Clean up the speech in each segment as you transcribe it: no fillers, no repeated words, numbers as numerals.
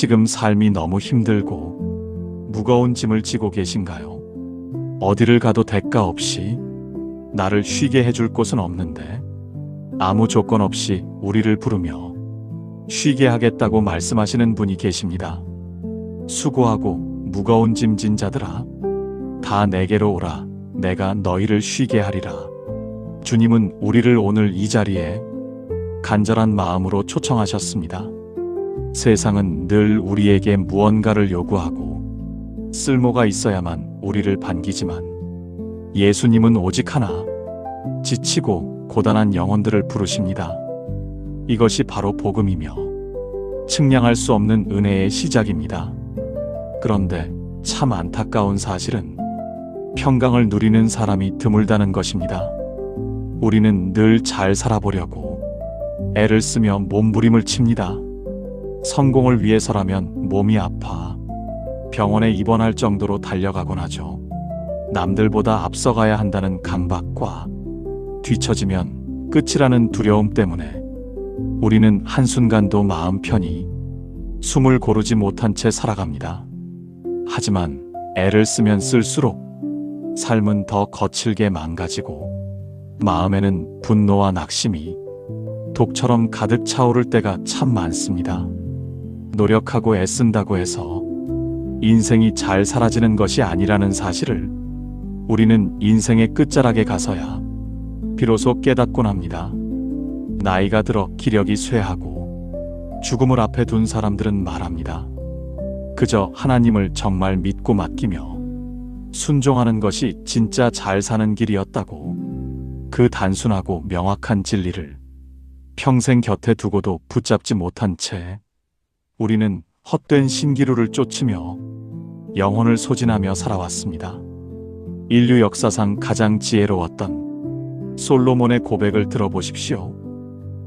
지금 삶이 너무 힘들고 무거운 짐을 지고 계신가요? 어디를 가도 대가 없이 나를 쉬게 해줄 곳은 없는데 아무 조건 없이 우리를 부르며 쉬게 하겠다고 말씀하시는 분이 계십니다. 수고하고 무거운 짐 진 자들아, 다 내게로 오라. 내가 너희를 쉬게 하리라. 주님은 우리를 오늘 이 자리에 간절한 마음으로 초청하셨습니다. 세상은 늘 우리에게 무언가를 요구하고 쓸모가 있어야만 우리를 반기지만 예수님은 오직 하나, 지치고 고단한 영혼들을 부르십니다. 이것이 바로 복음이며 측량할 수 없는 은혜의 시작입니다. 그런데 참 안타까운 사실은 평강을 누리는 사람이 드물다는 것입니다. 우리는 늘 잘 살아보려고 애를 쓰며 몸부림을 칩니다. 성공을 위해서라면 몸이 아파 병원에 입원할 정도로 달려가곤 하죠. 남들보다 앞서가야 한다는 강박과 뒤처지면 끝이라는 두려움 때문에 우리는 한순간도 마음 편히 숨을 고르지 못한 채 살아갑니다. 하지만 애를 쓰면 쓸수록 삶은 더 거칠게 망가지고 마음에는 분노와 낙심이 독처럼 가득 차오를 때가 참 많습니다. 노력하고 애쓴다고 해서 인생이 잘 사라지는 것이 아니라는 사실을 우리는 인생의 끝자락에 가서야 비로소 깨닫곤 합니다. 나이가 들어 기력이 쇠하고 죽음을 앞에 둔 사람들은 말합니다. 그저 하나님을 정말 믿고 맡기며 순종하는 것이 진짜 잘 사는 길이었다고. 그 단순하고 명확한 진리를 평생 곁에 두고도 붙잡지 못한 채 우리는 헛된 신기루를 쫓으며 영혼을 소진하며 살아왔습니다. 인류 역사상 가장 지혜로웠던 솔로몬의 고백을 들어보십시오.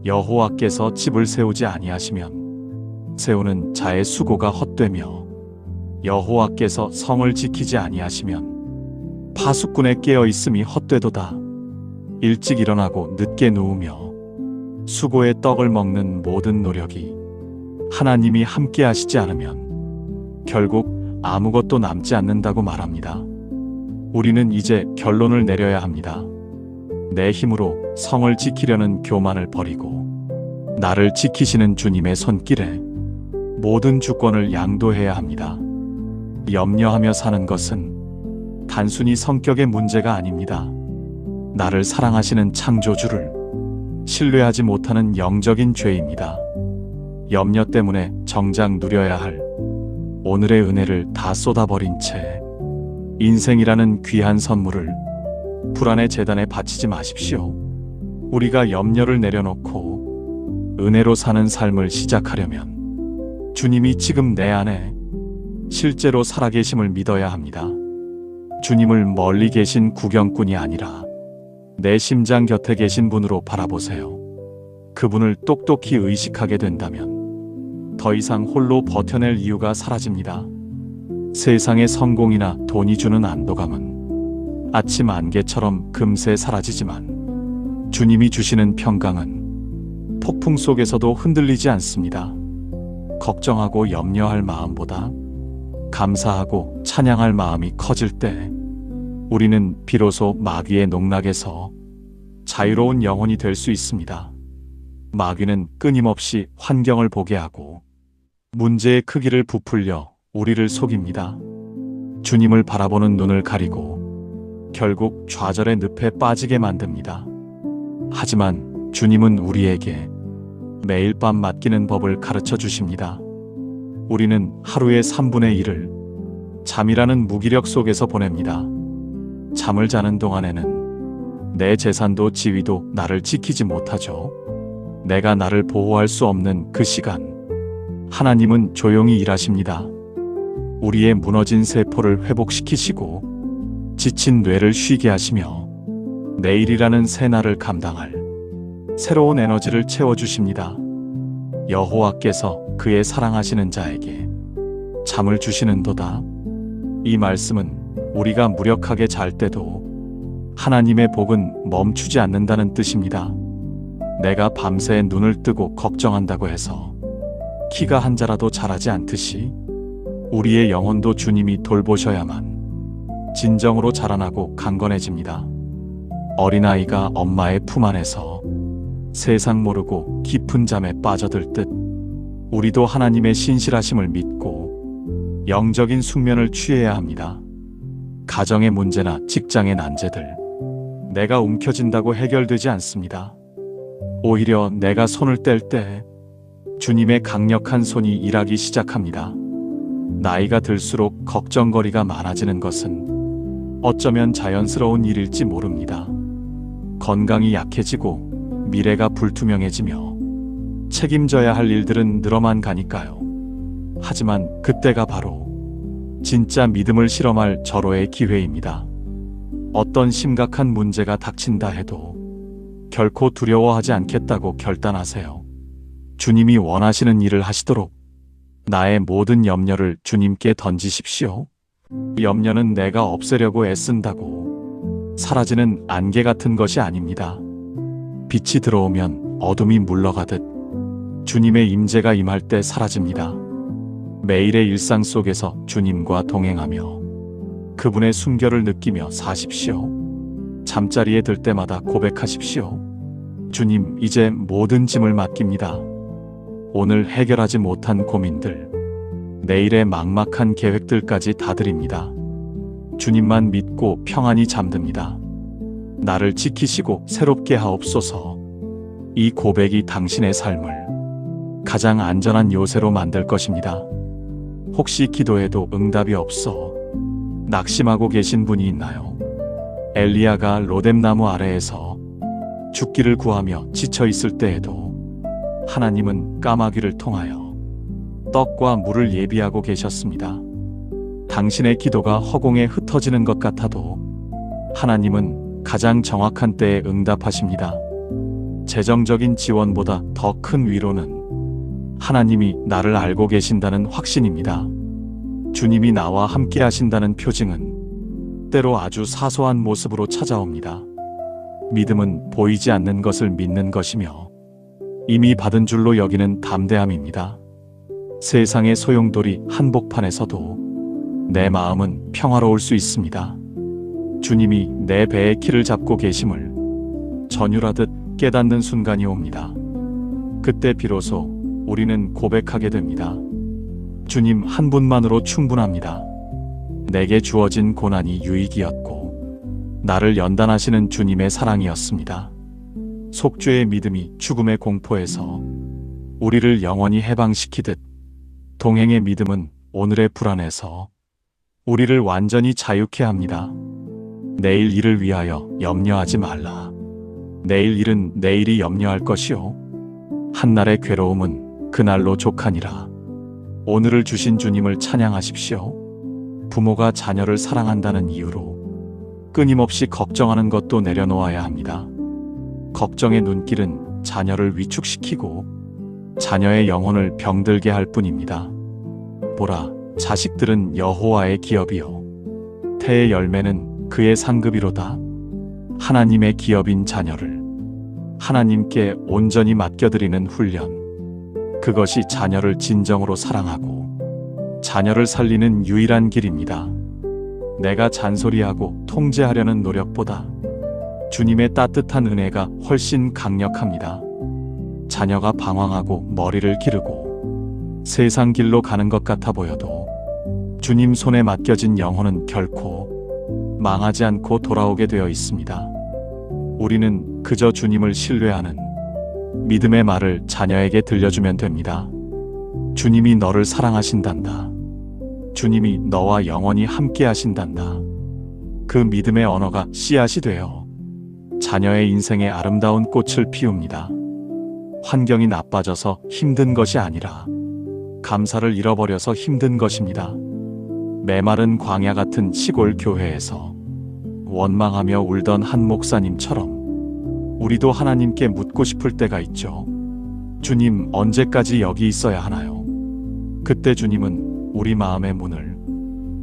여호와께서 집을 세우지 아니하시면 세우는 자의 수고가 헛되며 여호와께서 성을 지키지 아니하시면 파수꾼의 깨어 있음이 헛되도다. 일찍 일어나고 늦게 누우며 수고의 떡을 먹는 모든 노력이 하나님이 함께 하시지 않으면 결국 아무것도 남지 않는다고 말합니다. 우리는 이제 결론을 내려야 합니다. 내 힘으로 성을 지키려는 교만을 버리고 나를 지키시는 주님의 손길에 모든 주권을 양도해야 합니다. 염려하며 사는 것은 단순히 성격의 문제가 아닙니다. 나를 사랑하시는 창조주를 신뢰하지 못하는 영적인 죄입니다. 염려 때문에 정작 누려야 할 오늘의 은혜를 다 쏟아버린 채 인생이라는 귀한 선물을 불안의 재단에 바치지 마십시오. 우리가 염려를 내려놓고 은혜로 사는 삶을 시작하려면 주님이 지금 내 안에 실제로 살아계심을 믿어야 합니다. 주님을 멀리 계신 구경꾼이 아니라 내 심장 곁에 계신 분으로 바라보세요. 그분을 똑똑히 의식하게 된다면 더 이상 홀로 버텨낼 이유가 사라집니다. 세상의 성공이나 돈이 주는 안도감은 아침 안개처럼 금세 사라지지만 주님이 주시는 평강은 폭풍 속에서도 흔들리지 않습니다. 걱정하고 염려할 마음보다 감사하고 찬양할 마음이 커질 때 우리는 비로소 마귀의 농락에서 자유로운 영혼이 될 수 있습니다. 마귀는 끊임없이 환경을 보게 하고 문제의 크기를 부풀려 우리를 속입니다. 주님을 바라보는 눈을 가리고 결국 좌절의 늪에 빠지게 만듭니다. 하지만 주님은 우리에게 매일 밤 맡기는 법을 가르쳐 주십니다. 우리는 하루의 3분의 1을 잠이라는 무기력 속에서 보냅니다. 잠을 자는 동안에는 내 재산도 지위도 나를 지키지 못하죠. 내가 나를 보호할 수 없는 그 시간, 하나님은 조용히 일하십니다. 우리의 무너진 세포를 회복시키시고 지친 뇌를 쉬게 하시며 내일이라는 새날을 감당할 새로운 에너지를 채워주십니다. 여호와께서 그의 사랑하시는 자에게 잠을 주시는도다. 이 말씀은 우리가 무력하게 잘 때도 하나님의 복은 멈추지 않는다는 뜻입니다. 내가 밤새 눈을 뜨고 걱정한다고 해서 키가 한 자라도 자라지 않듯이 우리의 영혼도 주님이 돌보셔야만 진정으로 자라나고 강건해집니다. 어린아이가 엄마의 품 안에서 세상 모르고 깊은 잠에 빠져들 듯 우리도 하나님의 신실하심을 믿고 영적인 숙면을 취해야 합니다. 가정의 문제나 직장의 난제들, 내가 움켜진다고 해결되지 않습니다. 오히려 내가 손을 뗄 때 주님의 강력한 손이 일하기 시작합니다. 나이가 들수록 걱정거리가 많아지는 것은 어쩌면 자연스러운 일일지 모릅니다. 건강이 약해지고 미래가 불투명해지며 책임져야 할 일들은 늘어만 가니까요. 하지만 그때가 바로 진짜 믿음을 실험할 절호의 기회입니다. 어떤 심각한 문제가 닥친다 해도 결코 두려워하지 않겠다고 결단하세요. 주님이 원하시는 일을 하시도록 나의 모든 염려를 주님께 던지십시오. 염려는 내가 없애려고 애쓴다고 사라지는 안개 같은 것이 아닙니다. 빛이 들어오면 어둠이 물러가듯 주님의 임재가 임할 때 사라집니다. 매일의 일상 속에서 주님과 동행하며 그분의 순결을 느끼며 사십시오. 잠자리에 들 때마다 고백하십시오. 주님, 이제 모든 짐을 맡깁니다. 오늘 해결하지 못한 고민들, 내일의 막막한 계획들까지 다 드립니다. 주님만 믿고 평안히 잠듭니다. 나를 지키시고 새롭게 하옵소서. 이 고백이 당신의 삶을 가장 안전한 요새로 만들 것입니다. 혹시 기도해도 응답이 없어 낙심하고 계신 분이 있나요? 엘리야가 로뎀나무 아래에서 죽기를 구하며 지쳐 있을 때에도 하나님은 까마귀를 통하여 떡과 물을 예비하고 계셨습니다. 당신의 기도가 허공에 흩어지는 것 같아도 하나님은 가장 정확한 때에 응답하십니다. 재정적인 지원보다 더 큰 위로는 하나님이 나를 알고 계신다는 확신입니다. 주님이 나와 함께 하신다는 표징은 때로 아주 사소한 모습으로 찾아옵니다. 믿음은 보이지 않는 것을 믿는 것이며 이미 받은 줄로 여기는 담대함입니다. 세상의 소용돌이 한복판에서도 내 마음은 평화로울 수 있습니다. 주님이 내 배의 키를 잡고 계심을 전율하듯 깨닫는 순간이 옵니다. 그때 비로소 우리는 고백하게 됩니다. 주님 한 분만으로 충분합니다. 내게 주어진 고난이 유익이었고 나를 연단하시는 주님의 사랑이었습니다. 속죄의 믿음이 죽음의 공포에서 우리를 영원히 해방시키듯 동행의 믿음은 오늘의 불안에서 우리를 완전히 자유케 합니다. 내일 일을 위하여 염려하지 말라. 내일 일은 내일이 염려할 것이요 한날의 괴로움은 그날로 족하니라. 오늘을 주신 주님을 찬양하십시오. 부모가 자녀를 사랑한다는 이유로 끊임없이 걱정하는 것도 내려놓아야 합니다. 걱정의 눈길은 자녀를 위축시키고 자녀의 영혼을 병들게 할 뿐입니다. 보라, 자식들은 여호와의 기업이요 태의 열매는 그의 상급이로다. 하나님의 기업인 자녀를 하나님께 온전히 맡겨드리는 훈련, 그것이 자녀를 진정으로 사랑하고 자녀를 살리는 유일한 길입니다. 내가 잔소리하고 통제하려는 노력보다 주님의 따뜻한 은혜가 훨씬 강력합니다. 자녀가 방황하고 머리를 기르고 세상 길로 가는 것 같아 보여도 주님 손에 맡겨진 영혼은 결코 망하지 않고 돌아오게 되어 있습니다. 우리는 그저 주님을 신뢰하는 믿음의 말을 자녀에게 들려주면 됩니다. 주님이 너를 사랑하신단다. 주님이 너와 영원히 함께 하신단다. 그 믿음의 언어가 씨앗이 되어 자녀의 인생에 아름다운 꽃을 피웁니다. 환경이 나빠져서 힘든 것이 아니라 감사를 잃어버려서 힘든 것입니다. 메마른 광야 같은 시골 교회에서 원망하며 울던 한 목사님처럼 우리도 하나님께 묻고 싶을 때가 있죠. 주님, 언제까지 여기 있어야 하나요? 그때 주님은 우리 마음의 문을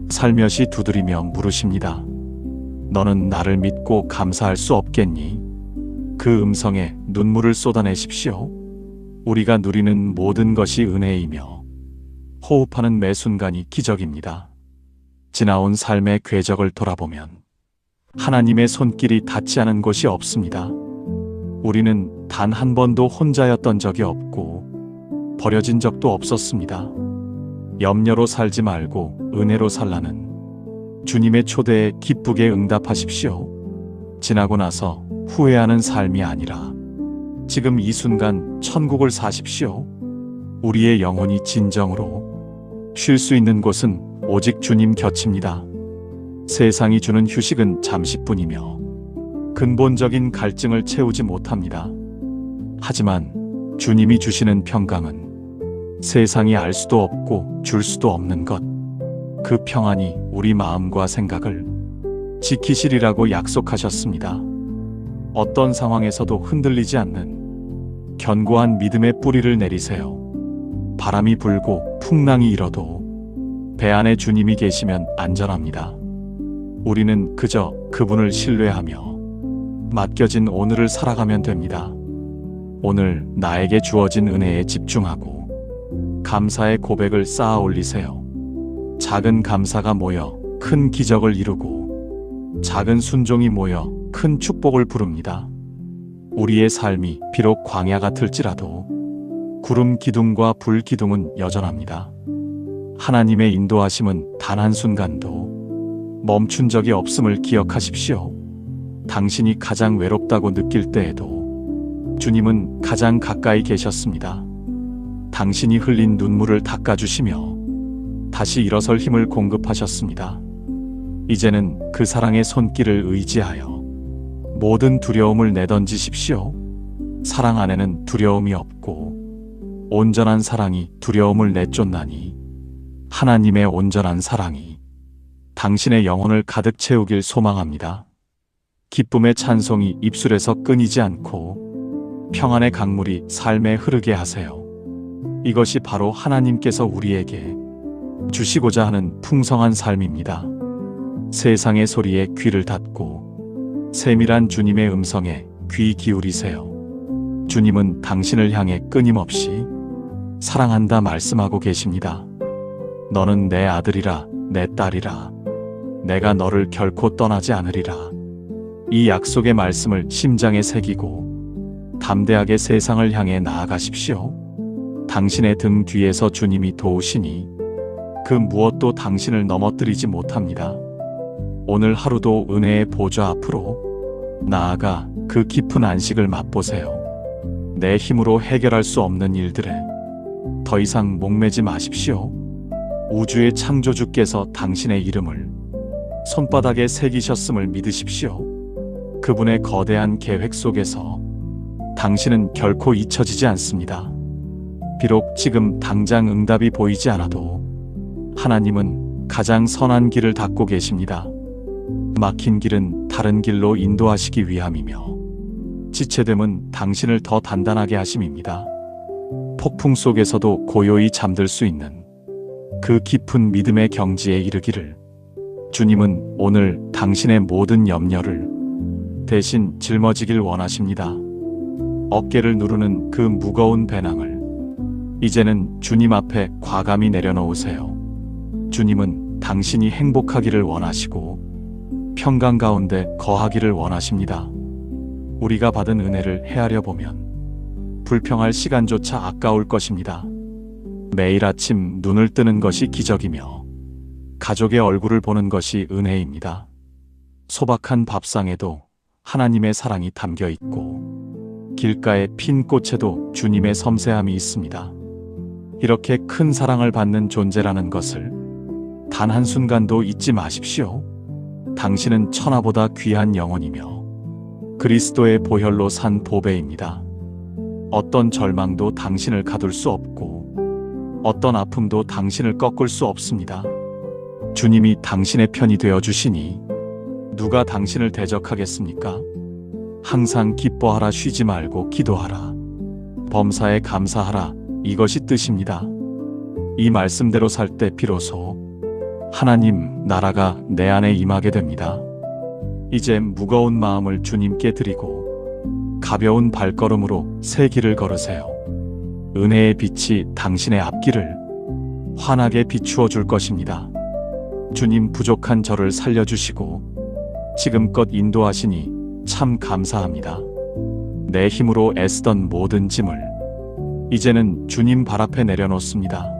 살며시 두드리며 물으십니다. 너는 나를 믿고 감사할 수 없겠니? 그 음성에 눈물을 쏟아내십시오. 우리가 누리는 모든 것이 은혜이며 호흡하는 매 순간이 기적입니다. 지나온 삶의 궤적을 돌아보면 하나님의 손길이 닿지 않은 곳이 없습니다. 우리는 단 한 번도 혼자였던 적이 없고 버려진 적도 없었습니다. 염려로 살지 말고 은혜로 살라는 주님의 초대에 기쁘게 응답하십시오. 지나고 나서 후회하는 삶이 아니라 지금 이 순간 천국을 사십시오. 우리의 영혼이 진정으로 쉴 수 있는 곳은 오직 주님 곁입니다. 세상이 주는 휴식은 잠시뿐이며 근본적인 갈증을 채우지 못합니다. 하지만 주님이 주시는 평강은 세상이 알 수도 없고 줄 수도 없는 것. 그 평안이 우리 마음과 생각을 지키시리라고 약속하셨습니다. 어떤 상황에서도 흔들리지 않는 견고한 믿음의 뿌리를 내리세요. 바람이 불고 풍랑이 일어도 배 안에 주님이 계시면 안전합니다. 우리는 그저 그분을 신뢰하며 맡겨진 오늘을 살아가면 됩니다. 오늘 나에게 주어진 은혜에 집중하고 감사의 고백을 쌓아 올리세요. 작은 감사가 모여 큰 기적을 이루고 작은 순종이 모여 큰 축복을 부릅니다. 우리의 삶이 비록 광야 같을지라도 구름 기둥과 불 기둥은 여전합니다. 하나님의 인도하심은 단 한순간도 멈춘 적이 없음을 기억하십시오. 당신이 가장 외롭다고 느낄 때에도 주님은 가장 가까이 계셨습니다. 당신이 흘린 눈물을 닦아주시며 다시 일어설 힘을 공급하셨습니다. 이제는 그 사랑의 손길을 의지하여 모든 두려움을 내던지십시오. 사랑 안에는 두려움이 없고 온전한 사랑이 두려움을 내쫓나니 하나님의 온전한 사랑이 당신의 영혼을 가득 채우길 소망합니다. 기쁨의 찬송이 입술에서 끊이지 않고 평안의 강물이 삶에 흐르게 하세요. 이것이 바로 하나님께서 우리에게 주시고자 하는 풍성한 삶입니다. 세상의 소리에 귀를 닫고 세밀한 주님의 음성에 귀 기울이세요. 주님은 당신을 향해 끊임없이 사랑한다 말씀하고 계십니다. 너는 내 아들이라 내 딸이라 내가 너를 결코 떠나지 않으리라. 이 약속의 말씀을 심장에 새기고 담대하게 세상을 향해 나아가십시오. 당신의 등 뒤에서 주님이 도우시니 그 무엇도 당신을 넘어뜨리지 못합니다. 오늘 하루도 은혜의 보좌 앞으로 나아가 그 깊은 안식을 맛보세요. 내 힘으로 해결할 수 없는 일들에 더 이상 목매지 마십시오. 우주의 창조주께서 당신의 이름을 손바닥에 새기셨음을 믿으십시오. 그분의 거대한 계획 속에서 당신은 결코 잊혀지지 않습니다. 비록 지금 당장 응답이 보이지 않아도 하나님은 가장 선한 길을 닦고 계십니다. 막힌 길은 다른 길로 인도하시기 위함이며 지체됨은 당신을 더 단단하게 하심입니다. 폭풍 속에서도 고요히 잠들 수 있는 그 깊은 믿음의 경지에 이르기를 주님은 오늘 당신의 모든 염려를 대신 짊어지길 원하십니다. 어깨를 누르는 그 무거운 배낭을 이제는 주님 앞에 과감히 내려놓으세요. 주님은 당신이 행복하기를 원하시고 평강 가운데 거하기를 원하십니다. 우리가 받은 은혜를 헤아려 보면 불평할 시간조차 아까울 것입니다. 매일 아침 눈을 뜨는 것이 기적이며 가족의 얼굴을 보는 것이 은혜입니다. 소박한 밥상에도 하나님의 사랑이 담겨 있고 길가의 핀 꽃에도 주님의 섬세함이 있습니다. 이렇게 큰 사랑을 받는 존재라는 것을 단 한순간도 잊지 마십시오. 당신은 천하보다 귀한 영혼이며 그리스도의 보혈로 산 보배입니다. 어떤 절망도 당신을 가둘 수 없고 어떤 아픔도 당신을 꺾을 수 없습니다. 주님이 당신의 편이 되어 주시니 누가 당신을 대적하겠습니까? 항상 기뻐하라, 쉬지 말고 기도하라, 범사에 감사하라, 이것이 뜻입니다. 이 말씀대로 살 때 비로소 하나님 나라가 내 안에 임하게 됩니다. 이제 무거운 마음을 주님께 드리고 가벼운 발걸음으로 새 길을 걸으세요. 은혜의 빛이 당신의 앞길을 환하게 비추어 줄 것입니다. 주님, 부족한 저를 살려주시고 지금껏 인도하시니 참 감사합니다. 내 힘으로 애쓰던 모든 짐을 이제는 주님 발 앞에 내려놓습니다.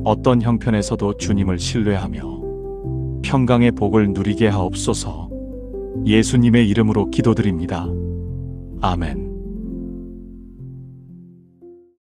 어떤 형편에서도 주님을 신뢰하며 평강의 복을 누리게 하옵소서. 예수님의 이름으로 기도드립니다. 아멘.